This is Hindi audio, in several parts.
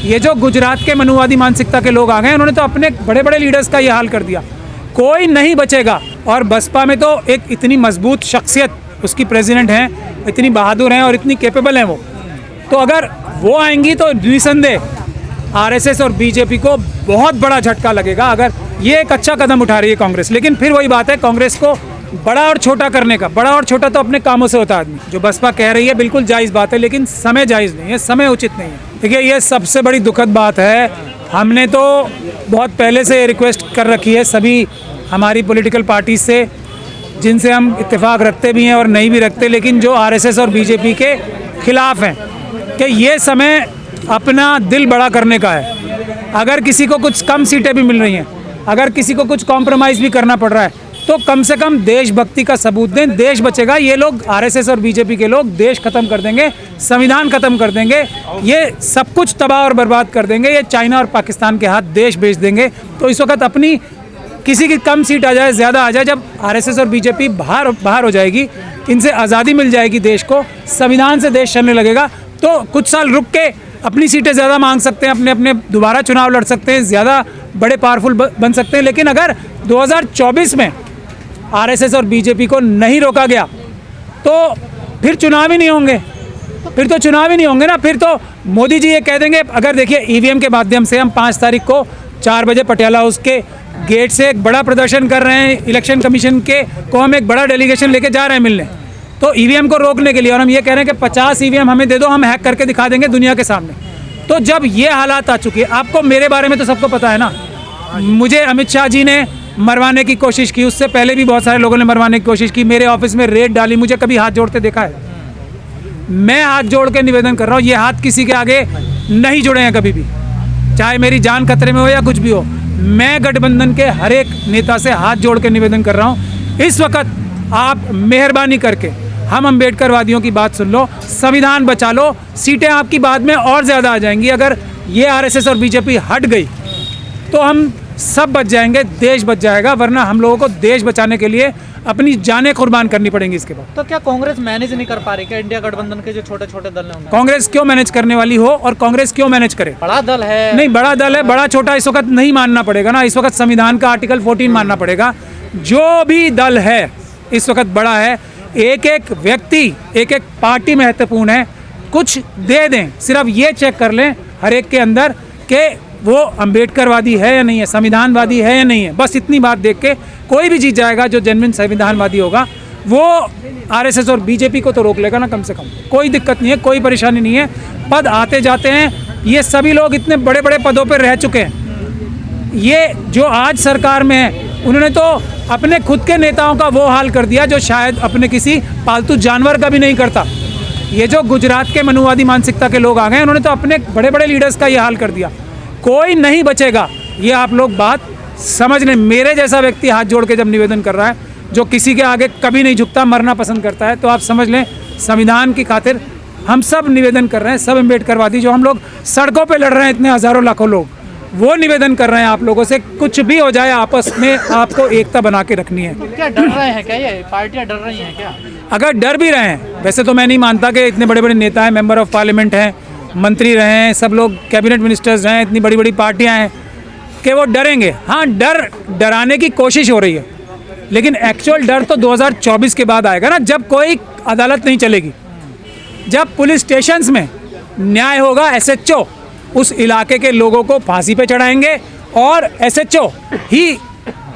ये जो गुजरात के मनुवादी मानसिकता के लोग आ गए, उन्होंने तो अपने बड़े बड़े लीडर्स का ये हाल कर दिया, कोई नहीं बचेगा। और बसपा में तो एक इतनी मजबूत शख्सियत उसकी प्रेसिडेंट हैं, इतनी बहादुर हैं और इतनी कैपेबल हैं वो, तो अगर वो आएंगी तो निसंदेह आरएसएस और बीजेपी को बहुत बड़ा झटका लगेगा। अगर ये एक अच्छा कदम उठा रही है कांग्रेस, लेकिन फिर वही बात है, कांग्रेस को बड़ा और छोटा करने का, बड़ा और छोटा तो अपने कामों से होता है आदमी। जो बसपा कह रही है बिल्कुल जायज़ बात है, लेकिन समय जायज़ नहीं है, समय उचित नहीं है। देखिए, ये सबसे बड़ी दुखद बात है। हमने तो बहुत पहले से रिक्वेस्ट कर रखी है सभी हमारी पॉलिटिकल पार्टी से, जिनसे हम इत्तेफाक रखते भी हैं और नहीं भी रखते, लेकिन जो आरएसएस और बीजेपी के खिलाफ हैं, कि ये समय अपना दिल बड़ा करने का है। अगर किसी को कुछ कम सीटें भी मिल रही हैं, अगर किसी को कुछ कॉम्प्रोमाइज़ भी करना पड़ रहा है, तो कम से कम देशभक्ति का सबूत दें, देश बचेगा। ये लोग आरएसएस और बीजेपी के लोग देश खत्म कर देंगे, संविधान खत्म कर देंगे, ये सब कुछ तबाह और बर्बाद कर देंगे, ये चाइना और पाकिस्तान के हाथ देश बेच देंगे। तो इस वक्त अपनी किसी की कम सीट आ जाए, ज़्यादा आ जाए, जब आरएसएस और बीजेपी बाहर हो जाएगी, इनसे आज़ादी मिल जाएगी देश को, संविधान से देश चलने लगेगा, तो कुछ साल रुक के अपनी सीटें ज़्यादा मांग सकते हैं, अपने अपने दोबारा चुनाव लड़ सकते हैं, ज़्यादा बड़े पावरफुल बन सकते हैं। लेकिन अगर 2024 में आरएसएस और बीजेपी को नहीं रोका गया तो फिर चुनाव ही नहीं होंगे, फिर तो चुनाव ही नहीं होंगे ना। फिर तो मोदी जी ये कह देंगे, अगर देखिए ईवीएम के माध्यम से हम 5 तारीख को 4 बजे पटियाला हाउस के गेट से एक बड़ा प्रदर्शन कर रहे हैं, इलेक्शन कमीशन के को हम एक बड़ा डेलीगेशन लेके जा रहे हैं मिलने, तो ईवीएम को रोकने के लिए, और हम ये कह रहे हैं कि 50 ईवीएम हमें दे दो, हम हैक करके दिखा देंगे दुनिया के सामने। तो जब ये हालात आ चुके हैं, आपको मेरे बारे में तो सबको पता है ना, मुझे अमित शाह जी ने मरवाने की कोशिश की, उससे पहले भी बहुत सारे लोगों ने मरवाने की कोशिश की, मेरे ऑफिस में रेड डाली, मुझे कभी हाथ जोड़ते देखा है? मैं हाथ जोड़ के निवेदन कर रहा हूँ, ये हाथ किसी के आगे नहीं जुड़े हैं कभी भी, चाहे मेरी जान खतरे में हो या कुछ भी हो। मैं गठबंधन के हर एक नेता से हाथ जोड़ के निवेदन कर रहा हूँ, इस वक्त आप मेहरबानी करके हम अम्बेडकरवादियों की बात सुन लो, संविधान बचा लो, सीटें आपकी बाद में और ज़्यादा आ जाएंगी। अगर ये आरएसएस और बीजेपी हट गई तो हम सब बच जाएंगे, देश बच जाएगा, वरना हम लोगों को देश बचाने के लिए अपनी जानें कुर्बान करनी पड़ेंगी इसके बाद। तो क्या कांग्रेस मैनेज नहीं कर पा रही क्या इंडिया गठबंधन के जो छोटे छोटे दल हैं? कांग्रेस क्यों मैनेज करने वाली हो, और कांग्रेस क्यों मैनेज करे? बड़ा दल है। नहीं, बड़ा दल है, बड़ा छोटा इस वक्त नहीं मानना पड़ेगा ना, इस वक्त संविधान का आर्टिकल 14 मानना पड़ेगा। जो भी दल है इस वक्त बड़ा है, एक एक व्यक्ति, एक एक पार्टी महत्वपूर्ण है। कुछ दे दें, सिर्फ ये चेक कर लें हर एक के अंदर कि वो अम्बेडकरवादी है या नहीं है, संविधानवादी है या नहीं है, बस इतनी बात देख के कोई भी जीत जाएगा जो जेन्युइन संविधानवादी होगा। वो आरएसएस और बीजेपी को तो रोक लेगा ना, कम से कम। कोई दिक्कत नहीं है, कोई परेशानी नहीं है, पद आते जाते हैं, ये सभी लोग इतने बड़े बड़े पदों पर रह चुके हैं। ये जो आज सरकार में है, उन्होंने तो अपने खुद के नेताओं का वो हाल कर दिया जो शायद अपने किसी पालतू जानवर का भी नहीं करता। ये जो गुजरात के मनुवादी मानसिकता के लोग आ गए, उन्होंने तो अपने बड़े बड़े लीडर्स का ये हाल कर दिया, कोई नहीं बचेगा। ये आप लोग बात समझ लें। मेरे जैसा व्यक्ति हाथ जोड़ के जब निवेदन कर रहा है, जो किसी के आगे कभी नहीं झुकता, मरना पसंद करता है, तो आप समझ लें संविधान की खातिर हम सब निवेदन कर रहे हैं, सब अम्बेडकरवादी जो हम लोग सड़कों पे लड़ रहे हैं, इतने हज़ारों लाखों लोग, वो निवेदन कर रहे हैं आप लोगों से, कुछ भी हो जाए आपस में आपको एकता बना के रखनी है। तो क्या डर रहे हैं क्या, ये पार्टियां डर रही हैं क्या? अगर डर भी रहे हैं, वैसे तो मैं नहीं मानता कि इतने बड़े बड़े नेता हैं, मेंबर ऑफ पार्लियामेंट हैं, मंत्री रहे हैं, सब लोग कैबिनेट मिनिस्टर्स हैं, इतनी बड़ी बड़ी पार्टियां हैं कि वो डरेंगे। हाँ, डराने की कोशिश हो रही है, लेकिन एक्चुअल डर तो 2024 के बाद आएगा ना, जब कोई अदालत नहीं चलेगी, जब पुलिस स्टेशंस में न्याय होगा। एसएचओ उस इलाके के लोगों को फांसी पे चढ़ाएंगे और एसएचओ ही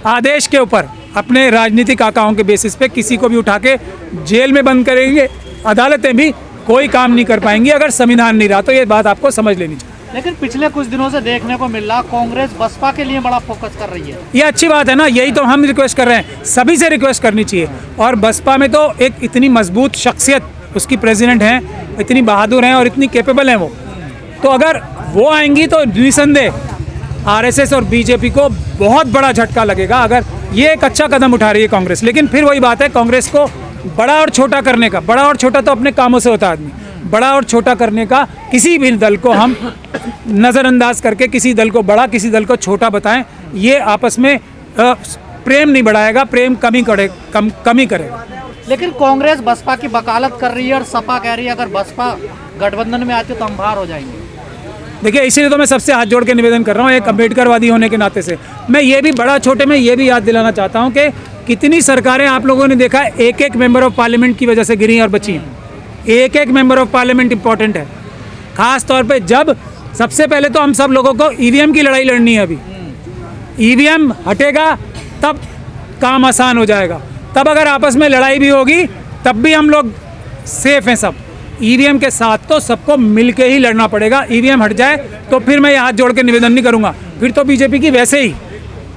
आदेश के ऊपर अपने राजनीतिक आकाओं के बेसिस पे किसी को भी उठा के जेल में बंद करेंगे। अदालतें भी कोई काम नहीं कर पाएंगी अगर संविधान नहीं रहा, तो ये बात आपको समझ लेनी चाहिए। लेकिन पिछले कुछ दिनों से देखने को मिल रहा कांग्रेस बसपा के लिए बड़ा फोकस कर रही है। ये अच्छी बात है ना, यही तो हम रिक्वेस्ट कर रहे हैं, सभी से रिक्वेस्ट करनी चाहिए। और बसपा में तो एक इतनी मजबूत शख्सियत उसकी प्रेसिडेंट हैं, इतनी बहादुर हैं और इतनी कैपेबल हैं वो, तो अगर वो आएंगी तो निसंदेह आरएसएस और बीजेपी को बहुत बड़ा झटका लगेगा। अगर ये एक अच्छा कदम उठा रही है कांग्रेस, लेकिन फिर वही बात है, कांग्रेस को बड़ा और छोटा करने का, बड़ा और छोटा तो अपने कामों से होता है आदमी, बड़ा और छोटा करने का किसी भी दल को हम नज़रअंदाज करके किसी दल को बड़ा किसी दल को छोटा बताएं, ये आपस में प्रेम नहीं बढ़ाएगा, प्रेम कमी करेगा। लेकिन कांग्रेस बसपा की वकालत कर रही है और सपा कह रही है अगर बसपा गठबंधन में आती है तो हम बाहर हो जाएंगे। देखिए, इसीलिए तो मैं सबसे हाथ जोड़ के निवेदन कर रहा हूँ, एक अम्बेडकरवादी होने के नाते से। मैं ये भी बड़ा छोटे में ये भी याद दिलाना चाहता हूँ कि कितनी सरकारें आप लोगों ने देखा है एक एक मेंबर ऑफ पार्लियामेंट की वजह से गिरी और बची। एक एक मेंबर ऑफ पार्लियामेंट इंपॉर्टेंट है, खास तौर पे जब सबसे पहले तो हम सब लोगों को ईवीएम की लड़ाई लड़नी है। अभी ईवीएम हटेगा तब काम आसान हो जाएगा, तब अगर आपस में लड़ाई भी होगी तब भी हम लोग सेफ हैं सब। ईवीएम के साथ तो सबको मिलके ही लड़ना पड़ेगा। ईवीएम हट जाए तो फिर मैं ये हाथ जोड़ के निवेदन नहीं करूंगा, फिर तो बीजेपी की वैसे ही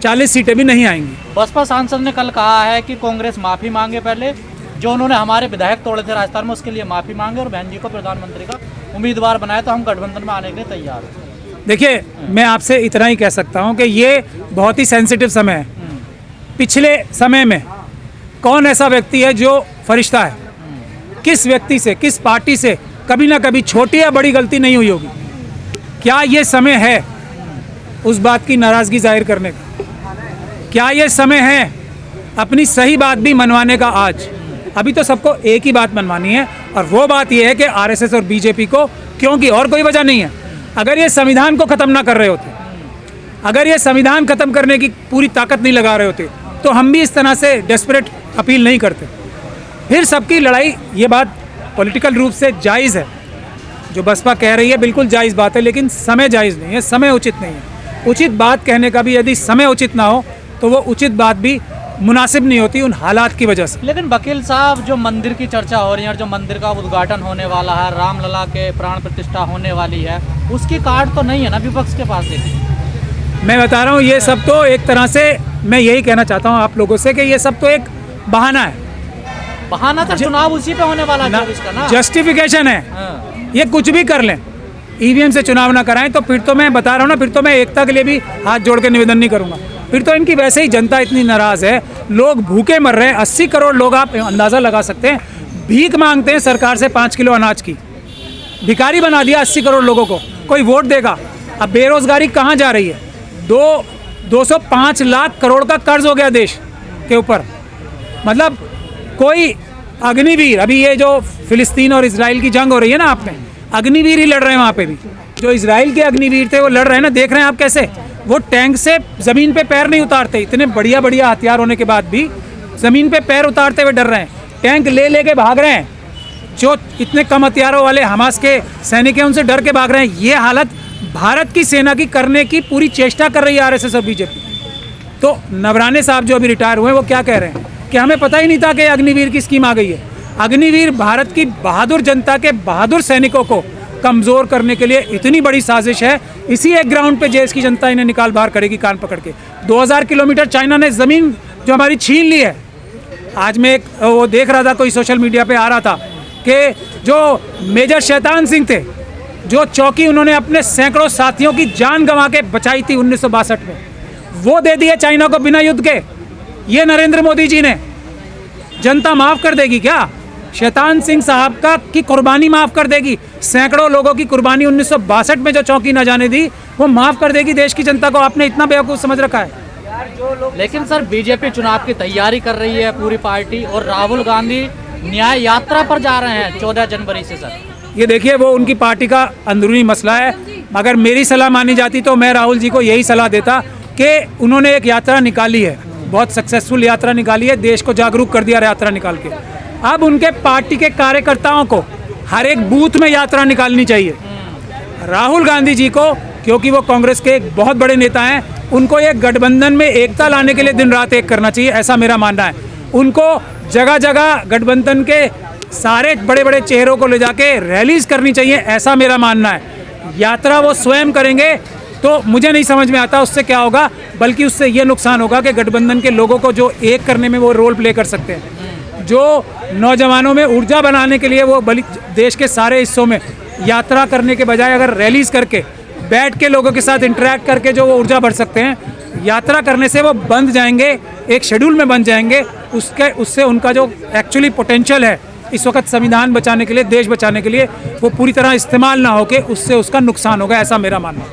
40 सीटें भी नहीं आएंगी। बसपा सांसद ने कल कहा है कि कांग्रेस माफी मांगे, पहले जो उन्होंने हमारे विधायक तोड़े थे राजस्थान में उसके लिए माफी मांगे और बहन जी को प्रधानमंत्री का उम्मीदवार बनाए, तो हम गठबंधन में आने के लिए तैयार हैं। देखिए, मैं आपसे इतना ही कह सकता हूँ कि ये बहुत ही सेंसिटिव समय है। पिछले समय में कौन ऐसा व्यक्ति है जो फरिश्ता है? किस व्यक्ति से, किस पार्टी से कभी ना कभी छोटी या बड़ी गलती नहीं हुई होगी? क्या ये समय है उस बात की नाराज़गी जाहिर करने का? क्या ये समय है अपनी सही बात भी मनवाने का? आज अभी तो सबको एक ही बात मनवानी है, और वो बात ये है कि आरएसएस और बीजेपी को, क्योंकि और कोई वजह नहीं है। अगर ये संविधान को ख़त्म ना कर रहे होते, अगर ये संविधान ख़त्म करने की पूरी ताकत नहीं लगा रहे होते, तो हम भी इस तरह से डेस्परेट अपील नहीं करते। फिर सबकी लड़ाई, ये बात पॉलिटिकल रूप से जायज़ है, जो बसपा कह रही है बिल्कुल जायज़ बात है, लेकिन समय जायज़ नहीं है, समय उचित नहीं है। उचित बात कहने का भी यदि समय उचित ना हो तो वो उचित बात भी मुनासिब नहीं होती उन हालात की वजह से। लेकिन वकील साहब, जो मंदिर की चर्चा हो रही है और जो मंदिर का उद्घाटन होने वाला है, रामलला के प्राण प्रतिष्ठा होने वाली है, उसकी कार्ड तो नहीं है ना विपक्ष के पास? देखिए, मैं बता रहा हूँ, ये सब तो एक तरह से मैं यही कहना चाहता हूँ आप लोगों से कि ये सब तो एक बहाना है। बहाना तो चुनाव उसी पे होने वाला है इसका ना, जस्टिफिकेशन है। हाँ। ये कुछ भी कर लें, ईवीएम से चुनाव ना कराएं तो फिर तो मैं बता रहा हूँ ना, फिर तो मैं एकता के लिए भी हाथ जोड़ के निवेदन नहीं करूँगा। फिर तो इनकी वैसे ही जनता इतनी नाराज़ है, लोग भूखे मर रहे हैं। 80 करोड़ लोग, आप अंदाज़ा लगा सकते हैं, भीख मांगते हैं सरकार से 5 किलो अनाज की। भिखारी बना दिया 80 करोड़ लोगों को, कोई वोट देगा? अब बेरोजगारी कहाँ जा रही है? 205 लाख करोड़ का कर्ज हो गया देश के ऊपर। मतलब कोई अग्निवीर, अभी ये जो फिलिस्तीन और इजराइल की जंग हो रही है ना, आप में अग्निवीर ही लड़ रहे हैं वहाँ पे भी। जो इजराइल के अग्निवीर थे वो लड़ रहे हैं ना, देख रहे हैं आप कैसे वो टैंक से ज़मीन पे पैर नहीं उतारते, इतने बढ़िया बढ़िया हथियार होने के बाद भी ज़मीन पे पैर उतारते हुए डर रहे हैं, टैंक ले लेके भाग रहे हैं। जो इतने कम हथियारों वाले हमास के सैनिक हैं उनसे डर के भाग रहे हैं। ये हालत भारत की सेना की करने की पूरी चेष्टा कर रही है आरएसएस और बीजेपी। तो नवराने साहब जो अभी रिटायर हुए, वो क्या कह रहे हैं कि हमें पता ही नहीं था कि अग्निवीर की स्कीम आ गई है। अग्निवीर भारत की बहादुर जनता के बहादुर सैनिकों को कमज़ोर करने के लिए इतनी बड़ी साजिश है। इसी एक ग्राउंड पे देश की जनता इन्हें निकाल बाहर करेगी कान पकड़ के। 2000 किलोमीटर चाइना ने ज़मीन जो हमारी छीन ली है। आज मैं एक वो देख रहा था, कोई सोशल मीडिया पे आ रहा था कि जो मेजर शैतान सिंह थे, जो चौकी उन्होंने अपने सैकड़ों साथियों की जान गंवा के बचाई थी 1962 में, वो दे दिए चाइना को बिना युद्ध के। ये नरेंद्र मोदी जी ने, जनता माफ़ कर देगी क्या? शैतान सिंह साहब का की कुर्बानी माफ़ कर देगी? सैकड़ों लोगों की कुर्बानी 1962 में जो चौकी न जाने दी, वो माफ़ कर देगी देश की जनता को? आपने इतना बेवकूफ़ समझ रखा है। लेकिन सर, बीजेपी चुनाव की तैयारी कर रही है पूरी पार्टी, और राहुल गांधी न्याय यात्रा पर जा रहे हैं 14 जनवरी से। सर, ये देखिए, वो उनकी पार्टी का अंदरूनी मसला है। अगर मेरी सलाह मानी जाती तो मैं राहुल जी को यही सलाह देता कि उन्होंने एक यात्रा निकाली है, बहुत सक्सेसफुल यात्रा निकाली है, देश को जागरूक कर दिया यात्रा निकाल के। अब उनके पार्टी के कार्यकर्ताओं को हर एक बूथ में यात्रा निकालनी चाहिए। राहुल गांधी जी को, क्योंकि वो कांग्रेस के एक बहुत बड़े नेता हैं, उनको एक गठबंधन में एकता लाने के लिए दिन रात एक करना चाहिए, ऐसा मेरा मानना है। उनको जगह जगह गठबंधन के सारे बड़े बड़े चेहरों को ले जाके रैलीज करनी चाहिए, ऐसा मेरा मानना है। यात्रा वो स्वयं करेंगे तो मुझे नहीं समझ में आता उससे क्या होगा, बल्कि उससे ये नुकसान होगा कि गठबंधन के लोगों को जो एक करने में वो रोल प्ले कर सकते हैं, जो नौजवानों में ऊर्जा बनाने के लिए वो देश के सारे हिस्सों में यात्रा करने के बजाय अगर रैलीज करके बैठ के लोगों के साथ इंटरेक्ट करके जो वो ऊर्जा बढ़ सकते हैं, यात्रा करने से वो बंध जाएंगे, एक शेड्यूल में बन जाएंगे। उससे उनका जो एक्चुअली पोटेंशियल है इस वक्त संविधान बचाने के लिए, देश बचाने के लिए, वो पूरी तरह इस्तेमाल ना होके उससे उसका नुकसान होगा, ऐसा मेरा मानना है।